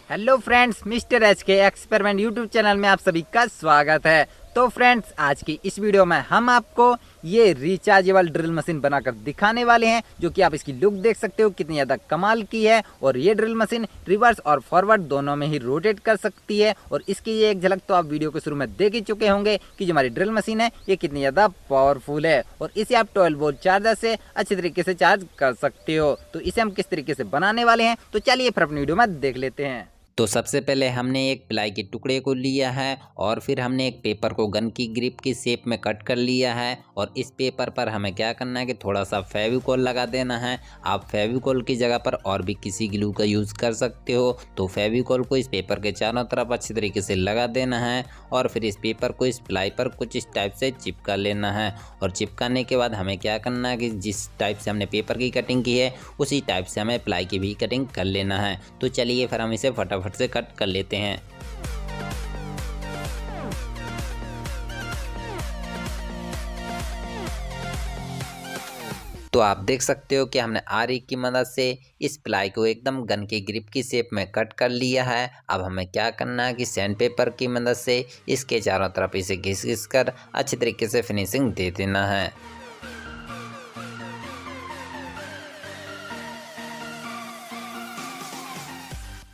Hello friends, mister H के experiment YouTube channel में आप सभी का स्वागत है। तो फ्रेंड्स, आज की इस वीडियो में हम आपको ये रिचार्जेबल ड्रिल मशीन बनाकर दिखाने वाले हैं, जो कि आप इसकी लुक देख सकते हो कितनी ज़्यादा कमाल की है। और ये ड्रिल मशीन रिवर्स और फॉरवर्ड दोनों में ही रोटेट कर सकती है। और इसकी ये एक झलक तो आप वीडियो के शुरू में देख ही चुके होंगे कि जो हमारी ड्रिल मशीन है ये कितनी ज़्यादा पावरफुल है। और इसे आप 12 वोल्ट चार्जर से अच्छे तरीके से चार्ज कर सकते हो। तो इसे हम किस तरीके से बनाने वाले हैं, तो चलिए फिर अपनी वीडियो में देख लेते हैं। तो सबसे पहले हमने एक प्लाई के टुकड़े को लिया है और फिर हमने एक पेपर को गन की ग्रिप की शेप में कट कर लिया है। और इस पेपर पर हमें क्या करना है कि थोड़ा सा फेविकोल लगा देना है। आप फेविकोल की जगह पर और भी किसी ग्लू का यूज़ कर सकते हो। तो फेविकोल को इस पेपर के चारों तरफ अच्छी तरीके से लगा देना है और फिर इस पेपर को इस प्लाई पर कुछ इस टाइप से चिपका लेना है। और चिपकाने के बाद हमें क्या करना है कि जिस टाइप से हमने पेपर की कटिंग की है उसी टाइप से हमें प्लाई की भी कटिंग कर लेना है। तो चलिए फिर हम इसे फटाफट से कट कर लेते हैं। तो आप देख सकते हो कि हमने आरी की मदद से इस प्लाई को एकदम गन के ग्रिप की शेप में कट कर लिया है। अब हमें क्या करना है कि सैंड पेपर की मदद से इसके चारों तरफ इसे घिस घिस कर अच्छी तरीके से फिनिशिंग दे देना है।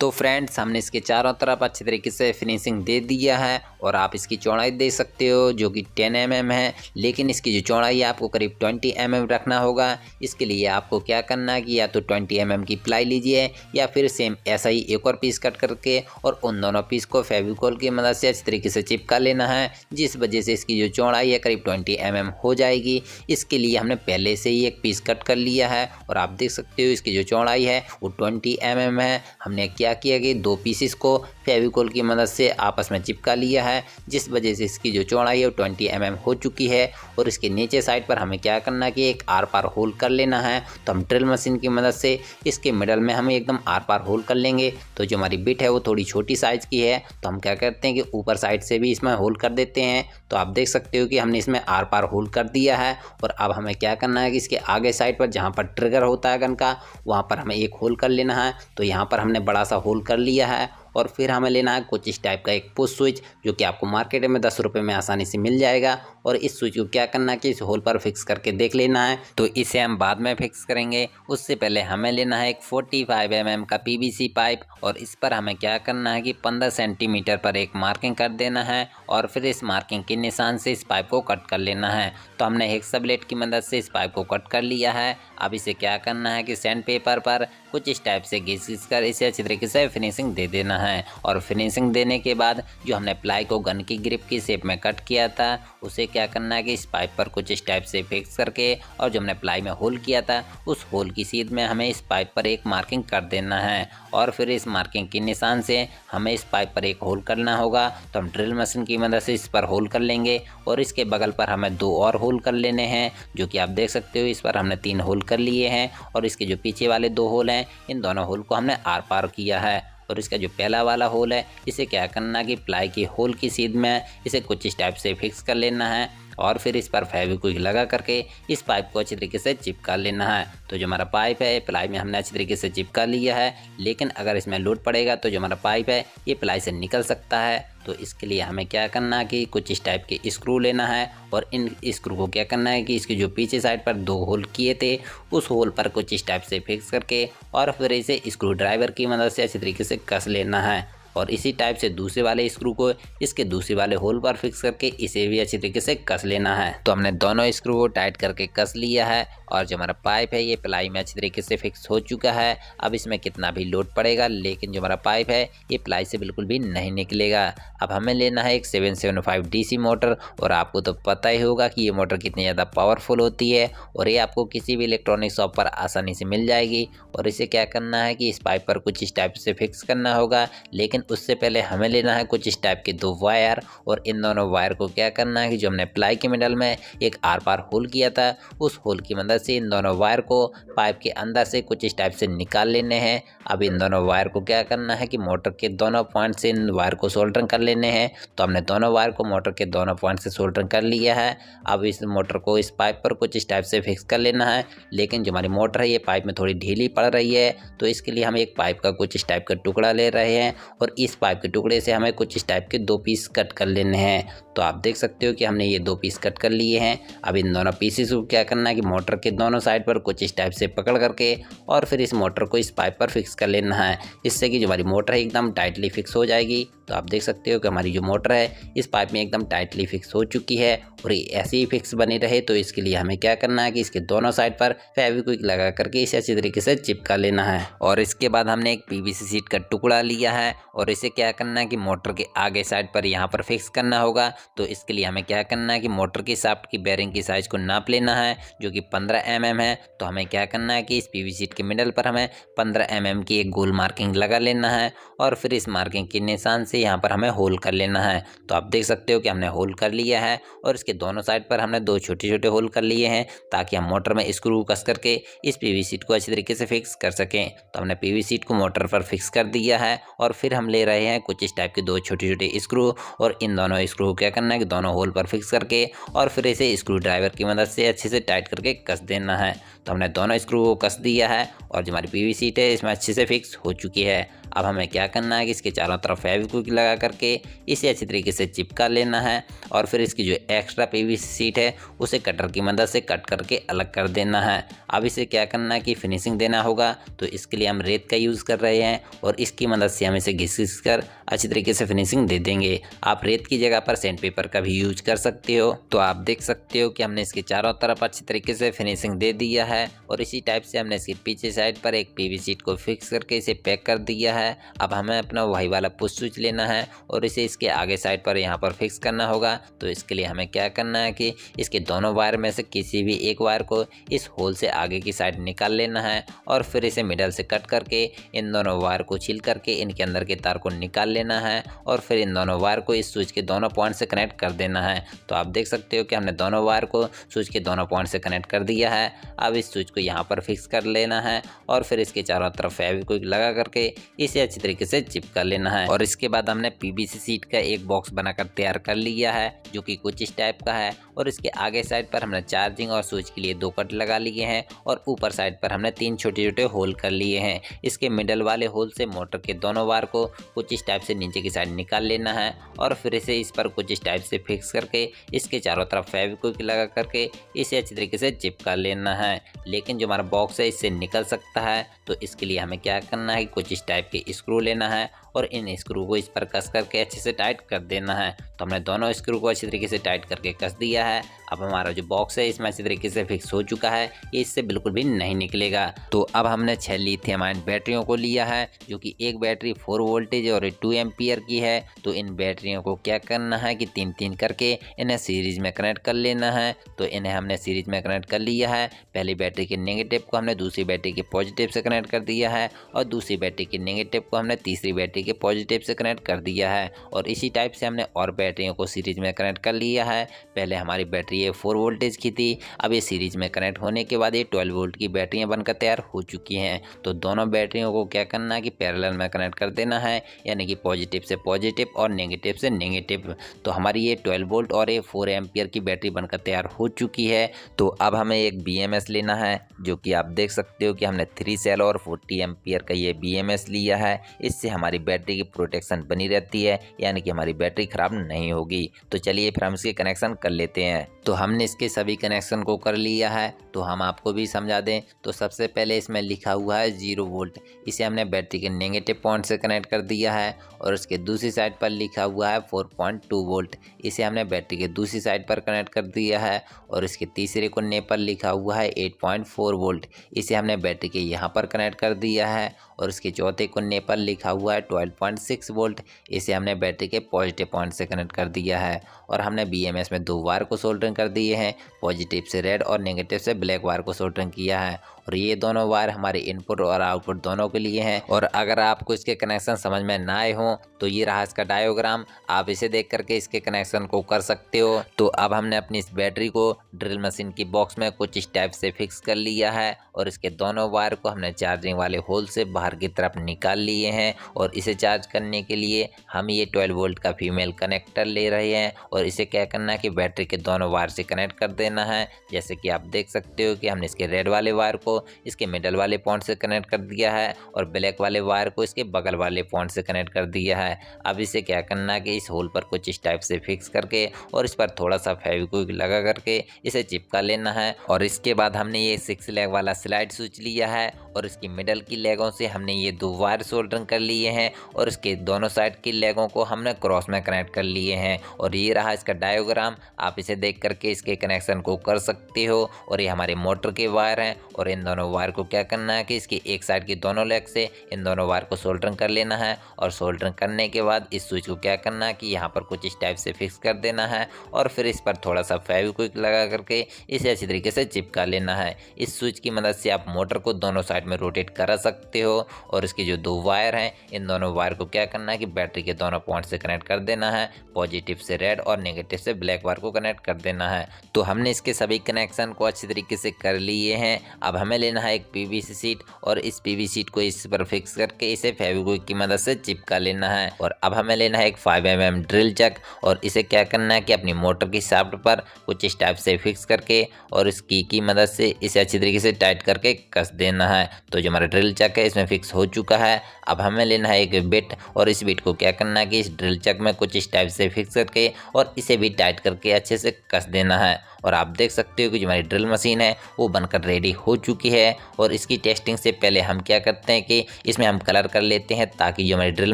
तो फ्रेंड्स, हमने इसके चारों तरफ अच्छी तरीके से फिनिशिंग दे दिया है। और आप इसकी चौड़ाई देख सकते हो जो कि 10 mm है, लेकिन इसकी जो चौड़ाई है आपको करीब 20 mm रखना होगा। इसके लिए आपको क्या करना है कि या तो 20 mm की प्लाई लीजिए या फिर सेम ऐसा ही एक और पीस कट करके और उन दोनों पीस को फेविकोल की मदद से अच्छी तरीके से चिपका लेना है, जिस वजह से इसकी जो चौड़ाई है करीब 20 mm हो जाएगी। इसके लिए हमने पहले से ही एक पीस कट कर लिया है और आप देख सकते हो इसकी जो चौड़ाई है वो 20 mm है। हमने क्या किया कि दो पीसेस को फेविकोल की मदद से आपस में चिपका लिया है, जिस वजह से इसकी जो चौड़ाई है वो 20 mm हो चुकी है। और इसके नीचे साइड पर हमें क्या करना है कि एक आर पार होल कर लेना है। तो हम ड्रिल मशीन की मदद से इसके मिडल में हम एकदम आर पार होल कर लेंगे। तो जो हमारी बिट है वो थोड़ी छोटी साइज़ की है, तो हम क्या करते हैं कि ऊपर साइड से भी इसमें होल कर देते हैं। तो आप देख सकते हो कि हमने इसमें आर पार होल कर दिया है। और अब हमें क्या करना है कि इसके आगे साइड पर जहाँ पर ट्रिगर होता है गन का, वहाँ पर हमें एक होल कर लेना है। तो यहाँ पर हमने बड़ा सा होल कर लिया है। और फिर हमें लेना है कुछ इस टाइप का एक पुश स्विच, जो कि आपको मार्केट में 10 रुपये में आसानी से मिल जाएगा। और इस स्विच को क्या करना है कि इस होल पर फिक्स करके देख लेना है। तो इसे हम बाद में फिक्स करेंगे, उससे पहले हमें लेना है एक 45 mm का PVC पाइप। और इस पर हमें क्या करना है कि 15 सेंटीमीटर पर एक मार्किंग कर देना है और फिर इस मार्किंग के निशान से इस पाइप को कट कर लेना है। तो हमने हेक्सा ब्लेड की मदद से इस पाइप को कट कर लिया है। अब इसे क्या करना है कि सैंड पेपर पर कुछ इस टाइप से घिस घिस कर इसे अच्छी तरीके से फिनिशिंग दे देना है। और फिनिशिंग देने के बाद जो हमने प्लाई को गन की ग्रिप की शेप में कट किया था उसे क्या करना है कि इस पाइप पर कुछ इस टाइप से फिक्स करके और जो हमने प्लाई में होल किया था उस होल की सीध में हमें इस पाइप पर एक मार्किंग कर देना है। और फिर इस मार्किंग के निशान से हमें इस पाइप पर एक होल करना होगा। तो हम ड्रिल मशीन की मदद से इस पर होल कर लेंगे और इसके बगल पर हमें 2 और होल कर लेने हैं, जो कि आप देख सकते हो इस पर हमने 3 होल कर लिए हैं। और इसके जो पीछे वाले 2 होल हैं इन दोनों होल को हमने आर पार किया है। और इसका जो पहला वाला होल है इसे क्या करना है कि प्लाई की होल की सीध में इसे कुछ इस टाइप से फिक्स कर लेना है और फिर इस पर फेविक्विक लगा करके इस पाइप को अच्छी तरीके से चिपका लेना है। तो जो हमारा पाइप है प्लाई में हमने अच्छी तरीके से चिपका लिया है, लेकिन अगर इसमें लोड पड़ेगा तो जो हमारा पाइप है ये प्लाई से निकल सकता है। तो इसके लिए हमें क्या करना है कि कुछ इस टाइप के स्क्रू लेना है और इन स्क्रू को क्या करना है कि इसके जो पीछे साइड पर 2 होल किए थे उस होल पर कुछ इस टाइप से फिक्स करके और फिर इसे स्क्रू ड्राइवर की मदद से अच्छी तरीके से कस लेना है। और इसी टाइप से दूसरे वाले स्क्रू को इसके दूसरे वाले होल पर फिक्स करके इसे भी अच्छी तरीके से कस लेना है। तो हमने दोनों स्क्रू को टाइट करके कस लिया है और जो हमारा पाइप है ये प्लाई में अच्छी तरीके से फिक्स हो चुका है। अब इसमें कितना भी लोड पड़ेगा लेकिन जो हमारा पाइप है ये प्लाई से बिल्कुल भी नहीं निकलेगा। अब हमें लेना है एक 775 DC मोटर। और आपको तो पता ही होगा कि ये मोटर कितनी ज़्यादा पावरफुल होती है और ये आपको किसी भी इलेक्ट्रॉनिक शॉप पर आसानी से मिल जाएगी। और इसे क्या करना है कि इस पाइप पर कुछ इस टाइप से फिक्स करना होगा, लेकिन उससे पहले हमें लेना है कुछ इस टाइप के 2 वायर। और इन दोनों वायर को क्या करना है कि जो हमने प्लाई के मिडल में एक आर पार होल किया था उस होल की मदद मदद से इन दोनों वायर को पाइप के अंदर से कुछ इस टाइप से निकाल लेने हैं। अब इन दोनों वायर को क्या करना है कि मोटर के दोनों पॉइंट से इन वायर को सोल्डरिंग कर लेने हैं। तो हमने दोनों वायर को मोटर के दोनों पॉइंट से सोल्डरिंग कर लिया है। अब इस मोटर को इस पाइप पर कुछ इस टाइप से फिक्स कर लेना है। लेकिन जो हमारी मोटर है ये पाइप में थोड़ी ढीली पड़ रही है, तो इसके लिए हम एक पाइप का कुछ इस टाइप का टुकड़ा ले रहे हैं और इस पाइप के टुकड़े से हमें कुछ इस टाइप के 2 पीस कट कर लेने हैं। तो आप देख सकते हो कि हमने ये 2 पीस कट कर लिए हैं। अब इन दोनों पीसेस को क्या करना है कि मोटर के दोनों साइड पर कुछ इस टाइप से पकड़ करके और फिर इस मोटर को इस पाइप पर फिक्स कर लेना है। इससे कि जो हमारी मोटर है एकदम टाइटली फिक्स हो जाएगी। तो आप देख सकते हो कि हमारी जो मोटर है इस पाइप में एकदम टाइटली फिक्स हो चुकी है और ये ऐसे ही फिक्स बनी रहे। तो इसके लिए हमें क्या करना है कि इसके दोनों साइड पर फेविक्विक लगा करके इसे अच्छी तरीके से चिपका लेना है। और इसके बाद हमने एक पीवीसी शीट का टुकड़ा लिया है और इसे क्या करना है कि मोटर के आगे साइड पर यहाँ पर फिक्स करना होगा। तो इसके लिए हमें क्या करना है कि मोटर की शाफ्ट की बेरिंग की साइज को नाप लेना है जो कि 15 mm है। तो हमें क्या करना है कि इस पीवीसी शीट के मिडल पर हमें 15 mm की एक गोल मार्किंग लगा लेना है और फिर इस मार्किंग के निशान से यहाँ पर हमें होल कर लेना है। तो आप देख सकते हो कि हमने होल कर लिया है और इसके दोनों साइड पर हमने 2 छोटे छोटे होल कर लिए हैं ताकि हम मोटर में स्क्रू कस करके इस पीवीसी शीट को अच्छी तरीके से फिक्स कर सकें। तो हमने पीवीसी शीट को मोटर पर फिक्स कर दिया है और फिर हम ले रहे हैं कुछ इस टाइप के 2 छोटे छोटे स्क्रू और इन दोनों स्क्रू को क्या करना है कि दोनों होल पर फिक्स करके और फिर इसे स्क्रू ड्राइवर की मदद से अच्छे से टाइट करके कस देना है। तो हमने दोनों स्क्रू को कस दिया है और जो हमारी पीवीसी शीट है इसमें अच्छे से फिक्स हो चुकी है। अब हमें क्या करना है कि इसके चारों तरफ फेविक्विक लगा करके इसे अच्छी तरीके से चिपका लेना है और फिर इसकी जो एक्स्ट्रा पीवीसी शीट है उसे कटर की मदद से कट करके अलग कर देना है। अब इसे क्या करना है कि फिनिशिंग देना होगा। तो इसके लिए हम रेत का यूज़ कर रहे हैं और इसकी मदद से हम इसे घिस कर अच्छी तरीके से फिनिशिंग दे देंगे। आप रेत की जगह पर सैंड पेपर का भी यूज कर सकते हो। तो आप देख सकते हो कि हमने इसके चारों तरफ अच्छी तरीके से फिनिशिंग दे दिया है और इसी टाइप से हमने इसके पीछे साइड पर एक पीवीसी शीट को फिक्स करके इसे पैक कर दिया है। अब हमें अपना वही वाला पुश स्विच लेना है और इसे इसके आगे साइड पर यहाँ पर फिक्स करना होगा। तो इसके लिए हमें क्या करना है कि इसके दोनों वायर में से किसी भी एक वायर को इस होल से आगे की साइड निकाल लेना है और फिर इसे मिडल से कट करके इन दोनों वायर को छील करके इनके अंदर के तार को निकाल लेना है और फिर इन दोनों वायर को इस स्विच के दोनों पॉइंट से कनेक्ट कर देना है। तो आप देख सकते हो कि हमने दोनों वायर को स्विच के दोनों पॉइंट से कनेक्ट कर दिया है। अब इस स्विच को यहाँ पर फिक्स कर लेना है और फिर इसके चारों तरफ फेविक्विक लगा करके इसे अच्छी तरीके से चिपका लेना है। और इसके बाद हमने पीवीसी शीट का एक बॉक्स बनाकर तैयार कर लिया है जो कि कुछ इस टाइप का है और इसके आगे साइड पर हमने चार्जिंग और स्विच के लिए 2 कट लगा लिए हैं और ऊपर साइड पर हमने 3 छोटे छोटे होल कर लिए हैं। इसके मिडल वाले होल से मोटर के दोनों वायर को कुछ इस टाइप से नीचे की साइड निकाल लेना है और फिर इसे इस पर कुछ इस टाइप से फिक्स करके इसके चारों तरफ फेविक्विक लगा करके इसे अच्छी तरीके से चिपका लेना है। लेकिन जो हमारा बॉक्स है इससे निकल सकता है। तो इसके लिए हमें क्या करना है कि कुछ इस टाइप के स्क्रू लेना है और इन स्क्रू को इस पर कस करके अच्छे से टाइट कर देना है। तो हमने दोनों स्क्रू को अच्छी तरीके से टाइट करके कस दिया है। अब हमारा जो बॉक्स है इसमें अच्छी तरीके से फिक्स हो चुका है, ये इससे बिल्कुल भी नहीं निकलेगा। तो अब हमने 6 लिथियम आयन बैटरियों को लिया है जो कि एक बैटरी 4 वोल्टेज और 2 एम्पियर की है। तो इन बैटरियों को क्या करना है कि 3-3 करके इन्हें सीरीज में कनेक्ट कर लेना है। तो इन्हें हमने सीरीज में कनेक्ट कर लिया है। पहली बैटरी के नेगेटिव को हमने दूसरी बैटरी के पॉजिटिव से कनेक्ट कर दिया है और दूसरी बैटरी के नेगेटिव को हमने तीसरी बैटरी के पॉजिटिव से कनेक्ट कर दिया है। और इसी टाइप से हमने और बैटरियों को सीरीज में कनेक्ट कर लिया है। पहले हमारी बैटरी ये 4 वोल्टेज की थी, अब ये सीरीज में कनेक्ट होने के बाद ये 12 वोल्ट की बैटरियां बनकर तैयार हो चुकी हैं। तो दोनों बैटरियों को क्या करना है कि पैरेलल में कनेक्ट कर देना है, यानी कि पॉजिटिव से पॉजिटिव और नेगेटिव से नेगेटिव। तो हमारी ये 12 वोल्ट और ये 4 एम्पियर की बैटरी बनकर तैयार हो चुकी है। तो अब हमें एक BMS लेना है जो कि आप देख सकते हो कि हमने 3 सेल और 40 एम्पियर का ये BMS लिया है। इससे हमारी बैटरी की प्रोटेक्शन बनी रहती है, यानी कि हमारी बैटरी खराब नहीं होगी। तो चलिए फिर हम इसके कनेक्शन कर लेते हैं। तो हमने इसके सभी कनेक्शन को कर लिया है, तो हम आपको भी समझा दें। तो सबसे पहले इसमें लिखा हुआ है 0 वोल्ट, इसे हमने बैटरी के नेगेटिव पॉइंट से कनेक्ट कर दिया है। और इसके दूसरी साइड पर लिखा हुआ है 4.2 वोल्ट, इसे हमने बैटरी के दूसरी साइड पर कनेक्ट कर दिया है। और इसके तीसरे कोने पर लिखा हुआ है 8.4 वोल्ट, इसे हमने बैटरी के यहाँ पर कनेक्ट कर दिया है। और इसके चौथे कोने पर लिखा हुआ है 12.6 वोल्ट, इसे हमने बैटरी के पॉजिटिव पॉइंट से कनेक्ट कर दिया है। और हमने BMS में 2 वायर को सोल्डरिंग कर दिए हैं, पॉजिटिव से रेड और नेगेटिव से ब्लैक वायर को सोल्डरिंग किया है। और ये दोनों वायर हमारे इनपुट और आउटपुट दोनों के लिए हैं। और अगर आपको इसके कनेक्शन समझ में ना आए हों तो ये रहा इसका डायोग्राम, आप इसे देख करके इसके कनेक्शन को कर सकते हो। तो अब हमने अपनी इस बैटरी को ड्रिल मशीन की बॉक्स में कुछ इस टाइप से फिक्स कर लिया है और इसके दोनों वायर को हमने चार्जिंग वाले होल से बाहर की तरफ निकाल लिए हैं। और इसे चार्ज करने के लिए हम ये 12 वोल्ट का फीमेल कनेक्टर ले रहे हैं और इसे क्या करना है कि बैटरी के दोनों वायर से कनेक्ट कर देना है। जैसे कि आप देख सकते हो कि हमने इसके रेड वाले वायर को इसके मिडल वाले पॉइंट से कनेक्ट कर दिया है और ब्लैक वाले वायर को इसके बगल वाले पॉइंट से कनेक्ट कर दिया है। अब इसे क्या करना है कि इस होल पर कुछ इस टाइप से फिक्स करके और इस पर थोड़ा सा फेविक्विक लगा करके इसे चिपका लेना है। और इसके बाद हमने ये 6 लेग वाला स्लाइड स्विच लिया है और इसकी मिडल की लेगों से हमने ये 2 वायर सोल्डरिंग कर लिए हैं और इसके दोनों साइड की लेगों को हमने क्रॉस में कनेक्ट कर लिए हैं। और ये रहा इसका डायोग्राम, आप इसे देख करके इसके कनेक्शन को कर सकते हो। और ये हमारे मोटर के वायर हैं और इन दोनों वायर को क्या करना है कि इसकी एक साइड की दोनों लेग से इन दोनों वायर को सोल्डरिंग कर लेना है। और सोल्डरिंग करने के बाद इस स्विच को क्या करना है कि यहाँ पर कुछ इस टाइप से फिक्स कर देना है और फिर इस पर थोड़ा सा फेविक्विक लगा करके इसे अच्छी तरीके से चिपका लेना है। इस स्विच की मदद से आप मोटर को दोनों साइड में रोटेट करा सकते हो। और इसके जो 2 वायर हैं इन दोनों वायर को क्या करना है कि बैटरी के दोनों पॉइंट से कनेक्ट कर देना है, पॉजिटिव से रेड और नेगेटिव से ब्लैक वायर को कनेक्ट कर देना है। तो हमने इसके सभी कनेक्शन को अच्छी तरीके से कर लिए हैं। अब हमें लेना है एक PVC शीट और इस PVC शीट को इस पर फिक्स करके इसे फेविक्विक की मदद से चिपका लेना है। और अब हमें लेना है एक 5 mm ड्रिल चक और इसे क्या करना है कि अपनी मोटर की शाफ्ट पर कुछ इस टाइप से फिक्स करके और इस की मदद से इसे अच्छी तरीके से टाइट करके कस देना है। तो जो हमारा ड्रिल चक है इसमें फिक्स हो चुका है। अब हमें लेना है एक बिट और इस बिट को क्या करना है कि इस ड्रिल चक में कुछ इस टाइप से फिक्स करके और इसे भी टाइट करके अच्छे से कस देना है। और आप देख सकते हो कि जो हमारी ड्रिल मशीन है वो बनकर रेडी हो चुकी है। और इसकी टेस्टिंग से पहले हम क्या करते हैं कि इसमें हम कलर कर लेते हैं ताकि जो हमारी ड्रिल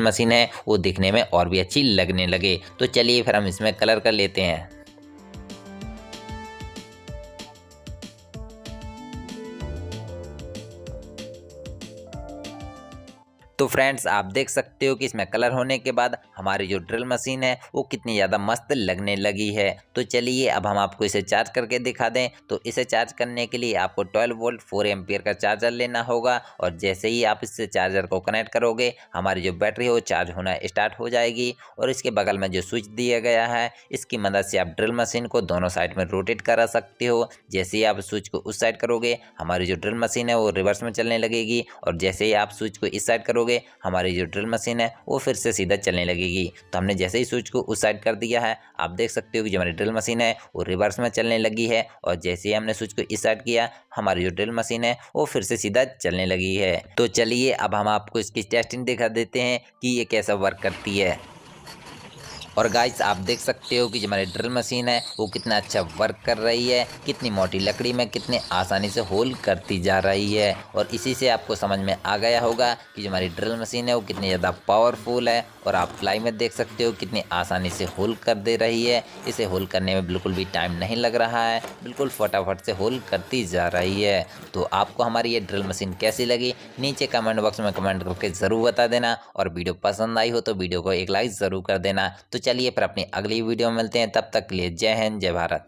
मशीन है वो दिखने में और भी अच्छी लगने लगे। तो चलिए फिर हम इसमें कलर कर लेते हैं। तो फ्रेंड्स आप देख सकते हो कि इसमें कलर होने के बाद हमारी जो ड्रिल मशीन है वो कितनी ज़्यादा मस्त लगने लगी है। तो चलिए अब हम आपको इसे चार्ज करके दिखा दें। तो इसे चार्ज करने के लिए आपको 12 वोल्ट 4 एम्पियर का चार्जर लेना होगा। और जैसे ही आप इससे चार्जर को कनेक्ट करोगे हमारी जो बैटरी है वो चार्ज होना स्टार्ट हो जाएगी। और इसके बगल में जो स्विच दिया गया है इसकी मदद से आप ड्रिल मशीन को दोनों साइड में रोटेट करा सकते हो। जैसे ही आप स्विच को उस साइड करोगे हमारी जो ड्रिल मशीन है वो रिवर्स में चलने लगेगी और जैसे ही आप स्विच को इस साइड करोगे हमारी जो ड्रिल मशीन है वो फिर से सीधा चलने लगेगी। तो हमने जैसे ही स्विच को उस साइड कर दिया है आप देख सकते हो कि जो हमारी ड्रिल मशीन है वो रिवर्स में चलने लगी है। और जैसे ही हमने स्विच को इस साइड किया हमारी जो ड्रिल मशीन है वो फिर से सीधा चलने लगी है। तो चलिए अब हम आपको इसकी टेस्टिंग दिखा देते हैं कि ये कैसा वर्क करती है। और गाइस आप देख सकते हो कि जो हमारी ड्रिल मशीन है वो कितना अच्छा वर्क कर रही है, कितनी मोटी लकड़ी में कितने आसानी से होल करती जा रही है। और इसी से आपको समझ में आ गया होगा कि जो हमारी ड्रिल मशीन है वो कितनी ज़्यादा पावरफुल है। और आप फ्लाई में देख सकते हो कितनी आसानी से होल कर दे रही है। इसे होल करने में बिल्कुल भी टाइम नहीं लग रहा है, बिल्कुल फटाफट से होल करती जा रही है। तो आपको हमारी ये ड्रिल मशीन कैसी लगी नीचे कमेंट बॉक्स में कमेंट करके ज़रूर बता देना। और वीडियो पसंद आई हो तो वीडियो को एक लाइक ज़रूर कर देना। तो चलिए फिर अपनी अगली वीडियो में मिलते हैं, तब तक के लिए जय हिंद जय भारत।